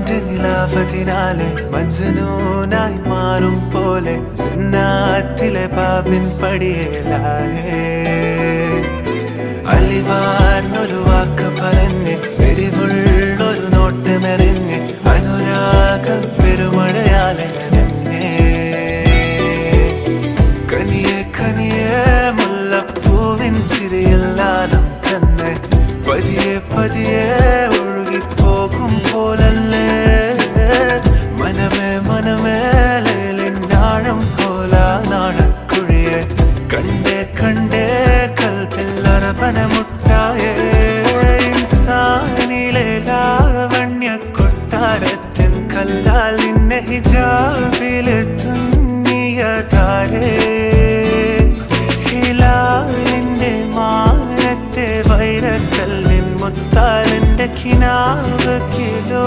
നിന്റെ നിലാവതിനാലെ മജ്നൂനായി മാറും പോലെ ജന്നാത്തിലെ ബാബിൻ പടിയേലായേ അലിവാർന്നൊരു വാക്ക് പറഞ്ഞ് എരിവുള്ളൊരു നോട്ടമെറിഞ്ഞ് അനുരാഗ പെരുമഴയാലെ നനഞ്ഞേ കനിയെ കനിയെ മുല്ലപ്പൂവിൻ ചിരിയെല്ലാലും തന്നെ പതിയെ പതിയെ ഒഴുകിപ്പോകും പോലല്ലേ മനമേ മനമേ ലേലിനാഴം പോലാ നാണക്കുഴിയെ കണ്ടേ കണ്ടേ കൽപ്പില്ലറപനമുട്ടായേ ഇൻസാനിലെ ലാവണ്യ കൊട്ടാരത്തിൻ കല്ലാൽ നിന്നെ ഹിജാബിലെ തുന്നിയ താരേ ഹിലാലിന്റെ മാനത്തെ വൈരക്കല്ലിൻ മുത്താലിന്റെ കിനാവ് കിലോ